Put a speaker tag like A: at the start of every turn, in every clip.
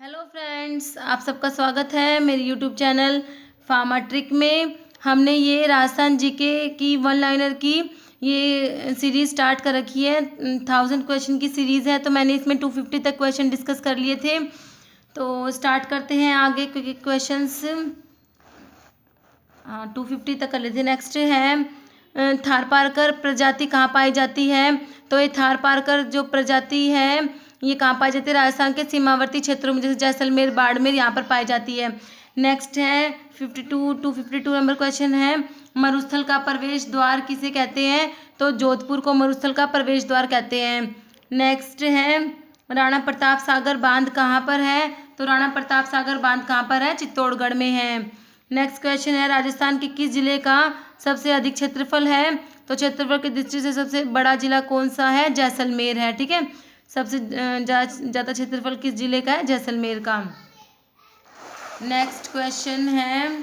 A: Hello friends, आप सबका स्वागत है मेरे यूट्यूब चैनल फार्मा ट्रिक में। हमने ये राजस्थान जीके की वन लाइनर की ये सीरीज़ स्टार्ट कर रखी है। 1000 क्वेश्चन की सीरीज़ है, तो मैंने इसमें 250 तक क्वेश्चन डिस्कस कर लिए थे। तो स्टार्ट करते हैं आगे क्योंकि क्वेश्चंस 250 तक कर लेते हैं। नेक्स्ट है थारपारकर प्रजाति कहाँ पाई जाती है। तो ये थारपारकर जो प्रजाति है ये कहाँ पाई जाती है, राजस्थान के सीमावर्ती क्षेत्रों में, जैसे जैसलमेर, बाड़मेर, यहाँ पर पाई जाती है। नेक्स्ट है 252 नंबर क्वेश्चन है, मरुस्थल का प्रवेश द्वार किसे कहते हैं। तो जोधपुर को मरुस्थल का प्रवेश द्वार कहते हैं। नेक्स्ट है राणा प्रताप सागर बांध कहाँ पर है। तो राणा प्रताप सागर बांध कहाँ पर है, चित्तौड़गढ़ में है। नेक्स्ट क्वेश्चन है राजस्थान के किस जिले का सबसे अधिक क्षेत्रफल है। तो क्षेत्रफल की दृष्टि से सबसे बड़ा जिला कौन सा है, जैसलमेर है। ठीक है, सबसे ज़्यादा क्षेत्रफल किस जिले का है, जैसलमेर का। नेक्स्ट क्वेश्चन है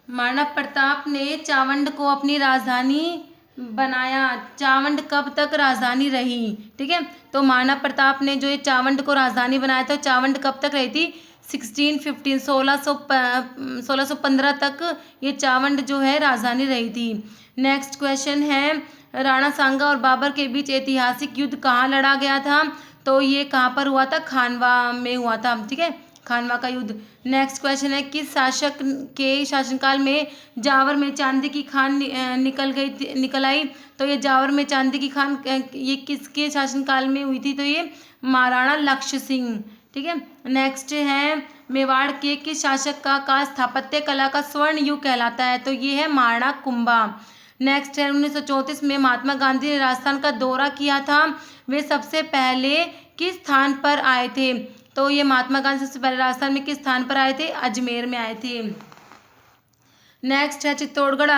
A: महाराणा प्रताप ने चावंड को अपनी राजधानी बनाया। चावंड कब तक राजधानी रही। ठीक है, तो महाराणा प्रताप ने जो ये चावंड को राजधानी बनाया था, चावंड कब तक रही थी, 1615 तक ये चावंड जो है राजधानी रही थी। नेक्स्ट क्वेश्चन है राणा सांगा और बाबर के बीच ऐतिहासिक युद्ध कहाँ लड़ा गया था। तो ये कहाँ पर हुआ था, खानवा में हुआ था। ठीक है, खानवा का युद्ध। नेक्स्ट क्वेश्चन है किस शासक के शासनकाल में जावर में चांदी की खान निकल आई। तो ये जावर में चांदी की खान ये किसके शासनकाल में हुई थी। तो ये महाराणा लक्ष्य सिंह। ठीक है, नेक्स्ट है मेवाड़ के किस शासक का स्थापत्य कला का स्वर्ण युग कहलाता है। तो ये है महाराणा कुंभा। नेक्स्ट है 1934 में महात्मा गांधी ने राजस्थान का दौरा किया था, वे सबसे पहले किस स्थान पर आए थे। तो ये महात्मा गांधी सबसे पहले राजस्थान में किस स्थान पर आए थे, अजमेर में आए थे। नेक्स्ट है चित्तौड़गढ़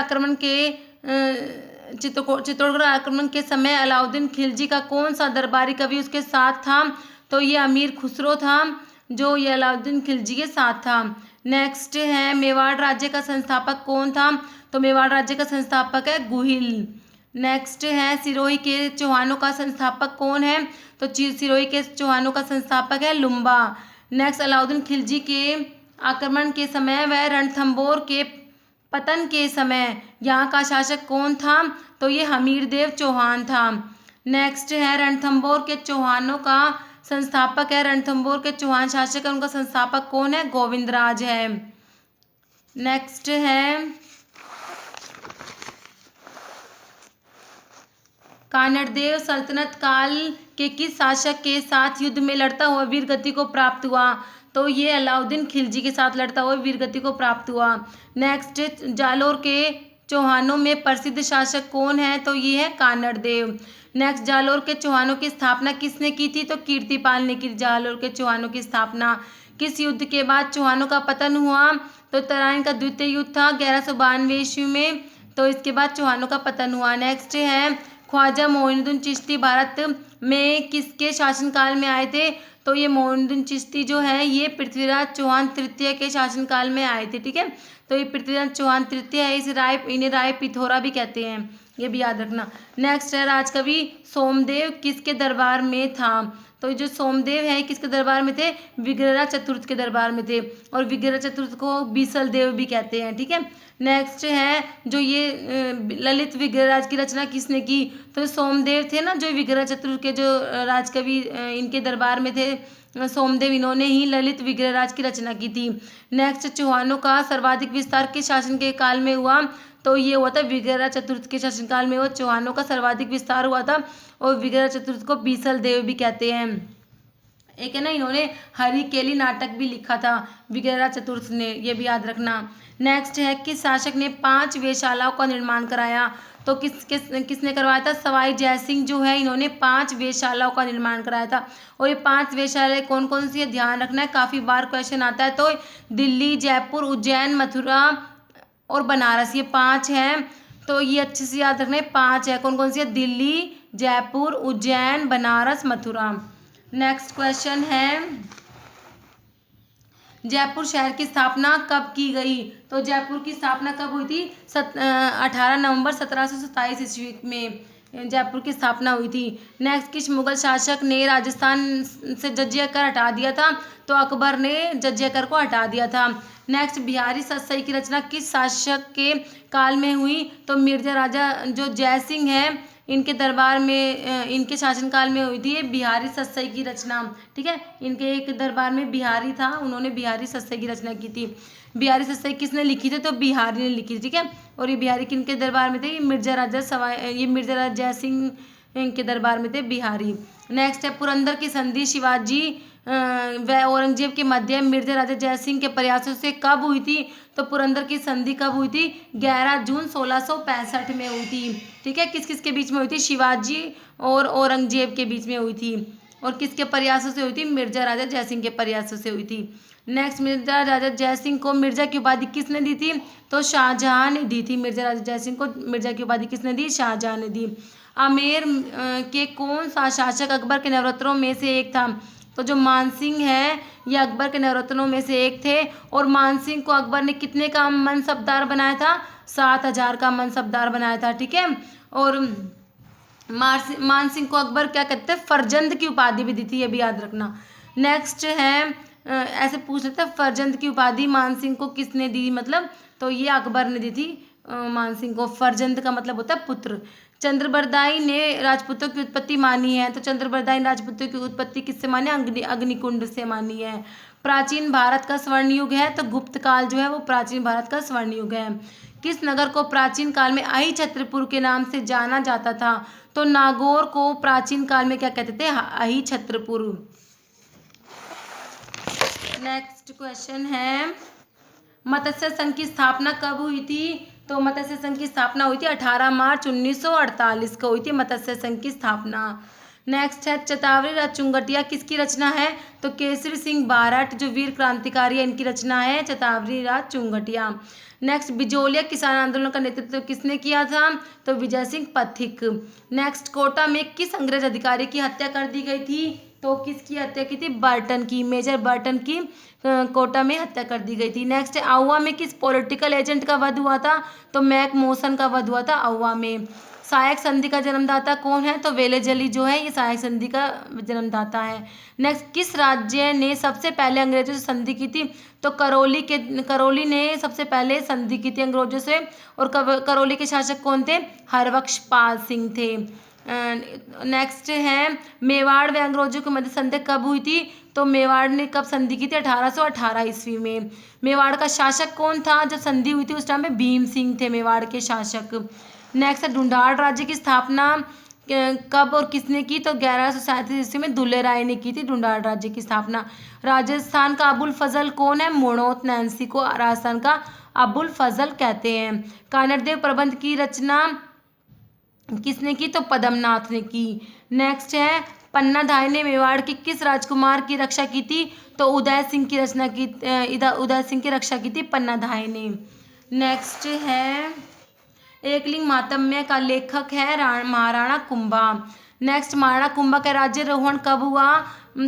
A: आक्रमण के समय अलाउद्दीन खिलजी का कौन सा दरबारी कवि उसके साथ था। तो ये अमीर खुसरो था जो ये अलाउद्दीन खिलजी के साथ था। नेक्स्ट है मेवाड़ राज्य का संस्थापक कौन था। तो मेवाड़ राज्य का संस्थापक है गुहिल। नेक्स्ट है सिरोही के चौहानों का संस्थापक कौन है। तो सिरोही के चौहानों का संस्थापक है लुम्बा। नेक्स्ट अलाउद्दीन खिलजी के आक्रमण के समय व रणथंभौर के पतन के समय यहाँ का शासक कौन था। तो ये हमीरदेव चौहान था। नेक्स्ट है रणथंभौर के चौहानों का संस्थापक है, रणथंभौर के चौहान शासक है, उनका संस्थापक कौन है, गोविंदराज है। नेक्स्ट है कानड़देव सल्तनत काल के किस शासक के साथ युद्ध में लड़ता हुआ वीरगति को प्राप्त हुआ। तो ये अलाउद्दीन खिलजी के साथ लड़ता हुआ वीरगति को प्राप्त हुआ। नेक्स्ट जालोर के चौहानों में प्रसिद्ध शासक कौन है। तो ये है कानड़देव। नेक्स्ट जालोर के चौहानों की स्थापना किसने की थी। तो कीर्तिपाल ने की। जालोर के चौहानों की स्थापना किस युद्ध के बाद चौहानों का पतन हुआ। तो तराइन का द्वितीय युद्ध था 1192 ईस्वी में। तो इसके बाद चौहानों का पतन हुआ। नेक्स्ट है ख्वाजा मोइनुद्दीन चिश्ती भारत में किसके शासनकाल में आए थे। तो ये मोइनुद्दीन चिश्ती जो है ये पृथ्वीराज चौहान तृतीय के शासनकाल में आए थे। ठीक है, तो ये पृथ्वीराज चौहान तृतीय है, इन्हें राय पिथौरा भी कहते हैं, ये भी याद रखना। नेक्स्ट है राजकवि सोमदेव किसके दरबार में था। तो जो सोमदेव है किसके दरबार में थे, विग्रहराज चतुर्थ के दरबार में थे, और विग्रहराज चतुर्थ को बीसल देव भी कहते हैं। ठीक है, नेक्स्ट है जो ये ललित विग्रहराज की रचना किसने की। तो सोमदेव थे ना, जो विग्रहराज चतुर्थ के जो राजकवि इनके दरबार में थे सोमदेव, इन्होंने ही ललित विग्रहराज की रचना की थी। नेक्स्ट चौहानों का सर्वाधिक विस्तार किस शासन के काल में हुआ। तो ये हुआ था विग्रहराज चतुर्थ के शासनकाल में वो चौहानों का सर्वाधिक विस्तार हुआ था, और विग्रहराज चतुर्थ को बीसल देव भी कहते हैं। एक है ना, इन्होंने हरिकेली नाटक भी लिखा था विग्रहराज चतुर्थ ने, ये भी याद रखना। नेक्स्ट है किस शासक ने 5 वेधशालाओं का निर्माण कराया। तो किसने करवाया था, सवाई जयसिंह जो है इन्होंने 5 वेधशालाओं का निर्माण कराया था। और ये 5 वेधशालाएं कौन कौन सी है, ध्यान रखना है, काफ़ी बार क्वेश्चन आता है। तो दिल्ली, जयपुर, उज्जैन, मथुरा और बनारस, ये 5 हैं। तो ये अच्छे से याद रखना है, 5 है, कौन कौन सी है, दिल्ली, जयपुर, उज्जैन, बनारस, मथुरा। नेक्स्ट क्वेश्चन है जयपुर शहर की स्थापना कब की गई। तो जयपुर की स्थापना कब हुई थी, 18 नवंबर 1727 ईस्वी में। जयपुर की स्थापना हुई थी। नेक्स्ट, किस मुगल शासक ने राजस्थान से जजिया कर हटा दिया था? तो अकबर ने जजिया कर को हटा दिया था। नेक्स्ट, बिहारी सतसई की रचना किस शासक के काल में हुई? तो मिर्जा राजा जो जय सिंह है, इनके दरबार में इनके शासनकाल में हुई थी ये बिहारी सतसई की रचना। ठीक है, इनके एक दरबार में बिहारी था, उन्होंने बिहारी सतसई की रचना की थी। बिहारी सतसई किसने लिखी थी? तो बिहारी ने लिखी थी। ठीक है, और ये बिहारी किनके दरबार में थे? ये मिर्जा राजा जय सिंह इनके दरबार में थे, बिहारी। नेक्स्ट है, पुरंदर की संधि शिवाजी व औरंगजेब के मध्य मिर्जा राजा जय सिंह के प्रयासों से कब हुई थी? तो पुरंदर की संधि कब हुई थी? 11 जून 1665 में हुई थी। ठीक है, किस किस के बीच में हुई थी? शिवाजी और औरंगजेब के बीच में हुई थी। और किसके प्रयासों से हुई थी? मिर्जा राजा जय सिंह के प्रयासों से हुई थी। नेक्स्ट, मिर्जा राजा जय सिंह को मिर्जा की उपाधि किसने दी थी? तो शाहजहां ने दी थी। मिर्जा राजा जय सिंह को मिर्जा की उपाधि किसने दी? शाहजहां ने दी। आमेर के कौन सा शासक अकबर के नवरत्नों में से एक था? तो जो मानसिंह है ये अकबर के नवरत्नों में से एक थे। और मानसिंह को अकबर ने कितने का मनसबदार बनाया था? 7,000 का मनसबदार बनाया था। ठीक है, और मानसिंह को अकबर क्या कहते हैं? फरजंद की उपाधि भी दी थी, ये भी याद रखना। नेक्स्ट है, ऐसे पूछ लेते हैं, फरजंद की उपाधि मानसिंह को किसने दी? मतलब तो ये अकबर ने दी थी मानसिंह को। फरजंद का मतलब होता है पुत्र। चंद्रबरदाई ने राजपूतों की उत्पत्ति मानी है। तो चंद्रबरदाई ने राजपूतों की उत्पत्ति किससे मानी? अग्निकुंड से मानी है। प्राचीन भारत का स्वर्ण युग है, तो गुप्त काल जो है वो प्राचीन भारत का स्वर्ण युग है। किस नगर को प्राचीन काल में अहि छत्रपुर के नाम से जाना जाता था? तो नागौर को प्राचीन काल में क्या कहते थे? अहि छत्रपुर। नेक्स्ट क्वेश्चन है, मत्स्य संघ की स्थापना कब हुई थी? तो मत्स्य संघ की स्थापना हुई थी 18 मार्च 1948 को हुई थी मत्स्य संघ की स्थापना। नेक्स्ट है, चतावरी राज चुंगटिया किसकी रचना है? तो केसरी सिंह बारठ जो वीर क्रांतिकारी है, इनकी रचना है चतावरी राज चुंगटिया। नेक्स्ट, बिजोलिया किसान आंदोलन का नेतृत्व किसने किया था? तो विजय सिंह पथिक। नेक्स्ट, कोटा में किस अंग्रेज अधिकारी की हत्या कर दी गई थी? तो किसकी हत्या की थी? बर्टन की, मेजर बर्टन की कोटा में हत्या कर दी गई थी। नेक्स्ट, आउवा में किस पॉलिटिकल एजेंट का वध हुआ था? तो मैक मोसन का वध हुआ था आउवा में। सहायक संधि का जन्मदाता कौन है? तो वेलेजली जो है ये सहायक संधि का जन्मदाता है। नेक्स्ट, किस राज्य ने सबसे पहले अंग्रेजों से संधि की थी? तो करौली ने सबसे पहले संधि की थी अंग्रेजों से। और करौली के शासक कौन थे? हरबख्श पाल सिंह थे। नेक्स्ट है, मेवाड़ व अंग्रेजों के मध्य संधि कब हुई थी? तो मेवाड़ ने कब संधि की थी? 1818 ईस्वी में। मेवाड़ का शासक कौन था जब संधि हुई थी? उस टाइम में भीम सिंह थे मेवाड़ के शासक। नेक्स्ट है, ढूंढाड़ राज्य की स्थापना कब और किसने की? तो 1137 ईस्वी में दुल्ले राय ने की थी ढूंढाड़ राज्य की स्थापना। राजस्थान का अबुल फजल कौन है? मोड़ोत नैन्सी को राजस्थान का अबुल फजल कहते हैं। कानड़देव प्रबंध की रचना किसने की? तो पद्मनाथ ने की। नेक्स्ट है, पन्नाधाय ने मेवाड़ के किस राजकुमार की रक्षा की थी? तो उदय सिंह की रक्षा की थी पन्नाधाय ने। नेक्स्ट है, एकलिंग महात्म्य का लेखक है महाराणा कुंभा। नेक्स्ट, महाराणा कुंभा का राज्यारोहण कब हुआ?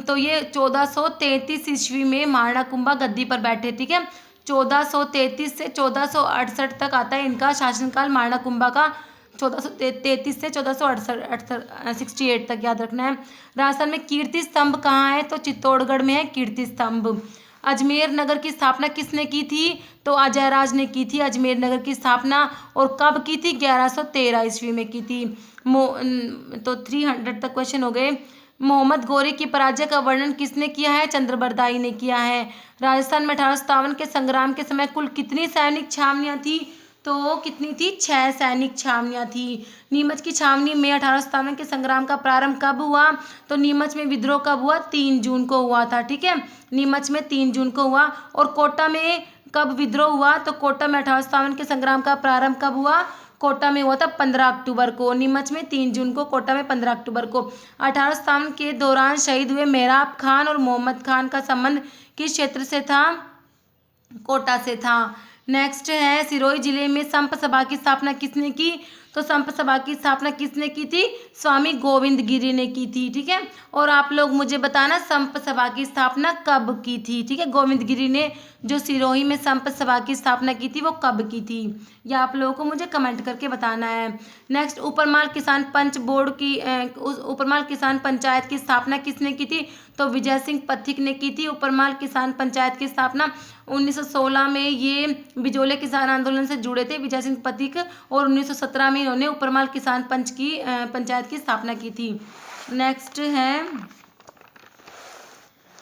A: तो ये 1433 ईस्वी में महाराणा कुंभा गद्दी पर बैठे। ठीक है, 1433 से 1468 तक आता है इनका शासनकाल महाराणा कुंभा का। 1433 से 1468 तक याद रखना है। राजस्थान में कीर्ति स्तंभ कहाँ है? तो चित्तौड़गढ़ में है कीर्ति स्तंभ। अजमेर नगर की स्थापना किसने की थी? तो अजयराज ने की थी अजमेर नगर की स्थापना। और कब की थी? 1113 ईस्वी में की थी। तो 300 तक क्वेश्चन हो गए। मोहम्मद गौरी की पराजय का वर्णन किसने किया है? चंद्रबरदाई ने किया है। राजस्थान में 1857 के संग्राम के समय कुल कितनी सैनिक छावनियां थी? तो कितनी थी? 6 सैनिक छावनियां थी। नीमच की छावनी में 1857 के संग्राम का प्रारंभ कब हुआ? तो नीमच में विद्रोह कब हुआ? 3 जून को हुआ था। ठीक है, नीमच में 3 जून को हुआ। और कोटा में कब विद्रोह हुआ? तो कोटा में 1857 के संग्राम का प्रारंभ कब हुआ? कोटा में हुआ था 15 अक्टूबर को। नीमच में 3 जून को, कोटा में 15 अक्टूबर को। 1857 के दौरान शहीद हुए मेहराब खान और मोहम्मद खान का संबंध किस क्षेत्र से था? कोटा से था। नेक्स्ट है, सिरोही जिले में संप सभा की स्थापना किसने की? तो तो संत सभा की स्थापना किसने की थी? स्वामी गोविंद गिरी ने की थी। ठीक है, और आप लोग मुझे बताना संत सभा की स्थापना कब की थी। ठीक है, गोविंद गिरी ने जो सिरोही में संत सभा की स्थापना की थी वो कब की थी, या आप लोगों को मुझे कमेंट करके बताना है। नेक्स्ट, ऊपरमाल किसान पंच बोर्ड की ऊपरमाल किसान पंचायत की स्थापना किसने की थी? तो विजय सिंह पथिक ने की थी ऊपरमाल किसान पंचायत की स्थापना 1916 में। ये बिजोले किसान आंदोलन से जुड़े थे विजय सिंह पथिक, और 1917 में इन्होंने ऊपरमाल किसान पंचायत की स्थापना की थी। नेक्स्ट है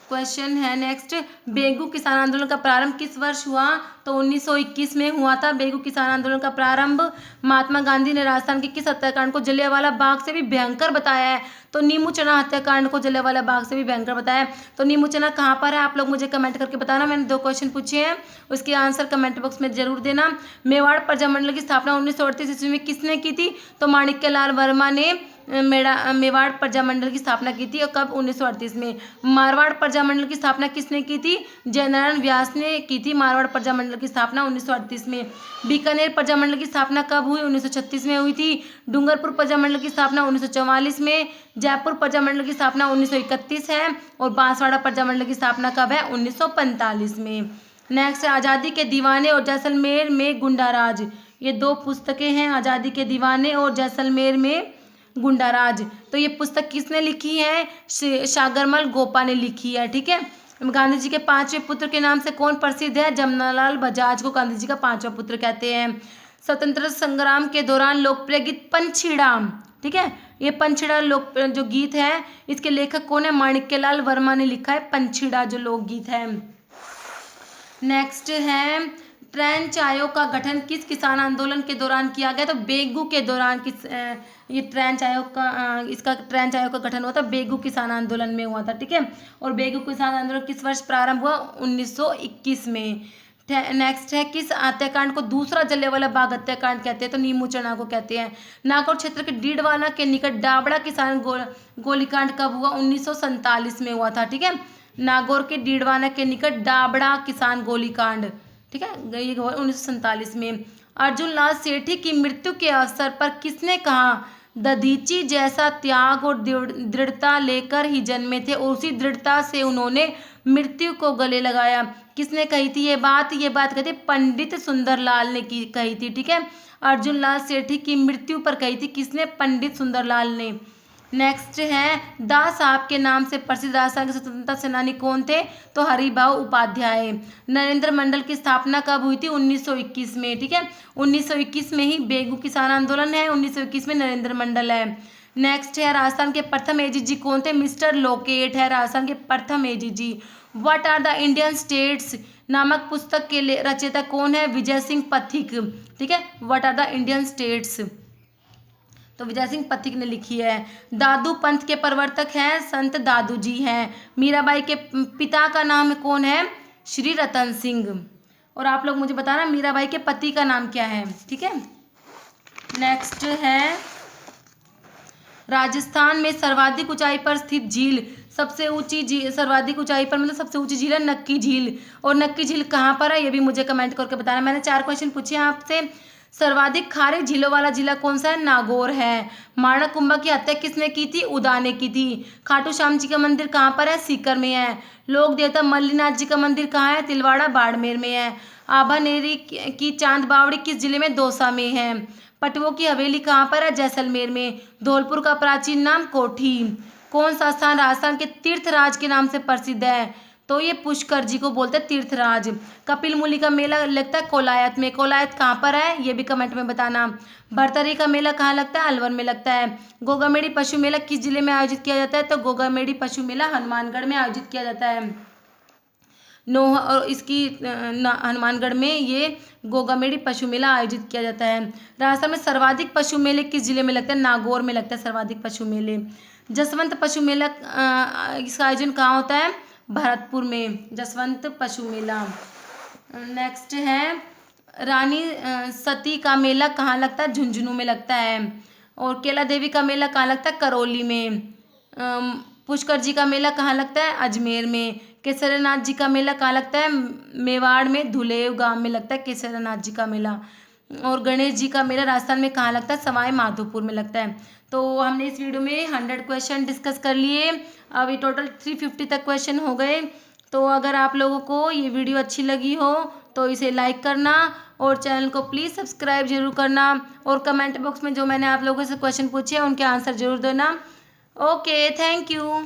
A: क्वेश्चन है नेक्स्ट, बेगू किसान आंदोलन का प्रारंभ किस वर्ष हुआ? तो 1921 में हुआ था बेगू किसान आंदोलन का प्रारंभ। महात्मा गांधी ने राजस्थान के किस हत्याकांड को जलियांवाला बाग से भी भयंकर बताया है? तो नीमू चना हत्याकांड को जलियांवाला बाग से भी भयंकर बताया है। तो नीमू चना कहाँ पर है, आप लोग मुझे कमेंट करके बताना। मैंने 2 क्वेश्चन पूछे हैं, उसके आंसर कमेंट बॉक्स में जरूर देना। मेवाड़ प्रजामंडल की स्थापना 1938 ईस्वी में किसने की थी? तो माणिक्यलाल वर्मा ने मेवाड़ प्रजामंडल की स्थापना की थी, और कब? 1938 में। मारवाड़ प्रजामंडल की स्थापना किसने की थी? जयनारायण व्यास ने की थी मारवाड़ प्रजामंडल की स्थापना 1938 में। बीकानेर प्रजामंडल की स्थापना कब हुई? 1936 में हुई थी। डूंगरपुर प्रजामंडल की स्थापना 1944 में। जयपुर प्रजामंडल की स्थापना 1931 है, और बांसवाड़ा प्रजामंडल की स्थापना कब है? 1945 में। नेक्स्ट, आज़ादी के दीवाने और जैसलमेर में गुंडाराज, ये 2 पुस्तकें हैं, आज़ादी के दीवाने और जैसलमेर में गुंडाराज। तो ये पुस्तक किसने लिखी है? सागरमल गोपा ने लिखी है। ठीक है, गांधी जी के 5वें पुत्र के नाम से कौन प्रसिद्ध है? जमनालाल बजाज को गांधी जी का 5वां पुत्र कहते हैं। स्वतंत्रता संग्राम के दौरान लोकप्रिय गीत पंछीड़ा, ठीक है, ये पंछीड़ा लोक जो गीत है इसके लेखक कौन है? माणिक्यलाल वर्मा ने लिखा है पंछीड़ा जो लोकगीत है। नेक्स्ट है, ट्रेंच आयोग का गठन किस किसान आंदोलन के दौरान किया गया? तो बेगू के दौरान ये ट्रेंच आयोग का गठन हुआ था बेगू किसान आंदोलन में हुआ था। ठीक है, और बेगू किसान आंदोलन किस वर्ष प्रारंभ हुआ? 1921 में। नेक्स्ट है, किस हत्याकांड को दूसरा जलियांवाला बाग हत्याकांड कहते हैं? तो नीमू चना को कहते हैं। नागौर क्षेत्र के डीडवाना के निकट डाबड़ा किसान गोलीकांड कब हुआ? 1947 में हुआ था। ठीक है, नागौर के डीडवाना के निकट डाबड़ा किसान गोलीकांड, ठीक है, ये 1947 में। अर्जुन लाल सेठी की मृत्यु के अवसर पर किसने कहा? दधीची जैसा त्याग और दृढ़ता लेकर ही जन्मे थे, और उसी दृढ़ता से उन्होंने मृत्यु को गले लगाया। किसने कही थी ये बात? कही थी पंडित सुंदरलाल ने कही थी। ठीक है, अर्जुन लाल सेठी की मृत्यु पर कही थी किसने? पंडित सुंदरलाल ने। नेक्स्ट है, दास साहब के नाम से प्रसिद्ध राजस्थान के स्वतंत्रता सेनानी कौन थे? तो हरिभाऊ उपाध्याय। नरेंद्र मंडल की स्थापना कब हुई थी? 1921 में। ठीक है, 1921 में ही बेगू किसान आंदोलन है, 1921 में नरेंद्र मंडल है। नेक्स्ट है, राजस्थान के प्रथम एजीजी कौन थे? मिस्टर लोकेट है राजस्थान के प्रथम AGG. What are the Indian states नामक पुस्तक के रचयिता कौन है? विजय सिंह पथिक। ठीक है, what are the Indian states, तो विजय सिंह पथिक ने लिखी है। दादू पंथ के प्रवर्तक हैं संत दादू जी हैं। मीराबाई के पिता का नाम कौन है? श्री रतन सिंह। और आप लोग मुझे बताना मीराबाई के पति का नाम क्या है। ठीक है, नेक्स्ट है, राजस्थान में सर्वाधिक ऊंचाई पर स्थित झील, सबसे ऊंची झील, सर्वाधिक ऊंचाई पर मतलब सबसे ऊंची झील है नक्की झील। और नक्की झील कहाँ पर है ये भी मुझे कमेंट करके बताना। मैंने 4 क्वेश्चन पूछे हैं आपसे। सर्वाधिक खारे झीलों वाला जिला कौन सा है? नागौर है। माणकुंभा की हत्या किसने की थी? उदा ने की थी। खाटू श्याम जी का मंदिर कहाँ पर है? सीकर में है। लोक देवता मल्लीनाथ जी का मंदिर कहाँ है? तिलवाड़ा बाड़मेर में है। आभानेरी की चांद बावड़ी किस जिले में? दौसा में है। पटवों की हवेली कहाँ पर है? जैसलमेर में। धौलपुर का प्राचीन नाम कोठी। कौन सा स्थान राजस्थान के तीर्थराज के नाम से प्रसिद्ध है? तो ये पुष्कर जी को बोलते हैं तीर्थराज। कपिल मुनि का मेला लगता है कोलायत में। कोलायत कहाँ पर है ये भी कमेंट में बताना। भरतरी का मेला कहाँ लगता है? अलवर में लगता है। गोगामेड़ी पशु मेला किस जिले में आयोजित किया जाता है? तो गोगामेड़ी पशु मेला हनुमानगढ़ में आयोजित किया जाता है। नोह और इसकी हनुमानगढ़ में ये गोगामेड़ी पशु मेला आयोजित किया जाता है। राजस्थान में सर्वाधिक पशु मेले किस जिले में लगता है? नागौर में लगता है सर्वाधिक पशु मेले। जसवंत पशु मेला इसका आयोजन कहाँ होता है? भरतपुर में जसवंत पशु मेला। नेक्स्ट है, रानी सती का मेला कहाँ लगता है? झुंझुनू में लगता है। और केला देवी का मेला कहाँ लगता है? करौली में। पुष्कर जी का मेला कहाँ लगता है? अजमेर में। केसरनाथ जी का मेला कहाँ लगता है? मेवाड़ में धुलेव गांव में लगता है केसरनाथ जी का मेला। और गणेश जी का मेला राजस्थान में कहाँ लगता है? सवाई माधोपुर में लगता है। तो हमने इस वीडियो में 100 क्वेश्चन डिस्कस कर लिए। अभी टोटल 350 तक क्वेश्चन हो गए। तो अगर आप लोगों को ये वीडियो अच्छी लगी हो तो इसे लाइक करना और चैनल को प्लीज़ सब्सक्राइब जरूर करना, और कमेंट बॉक्स में जो मैंने आप लोगों से क्वेश्चन पूछे हैं उनके आंसर जरूर देना। Okay, thank you.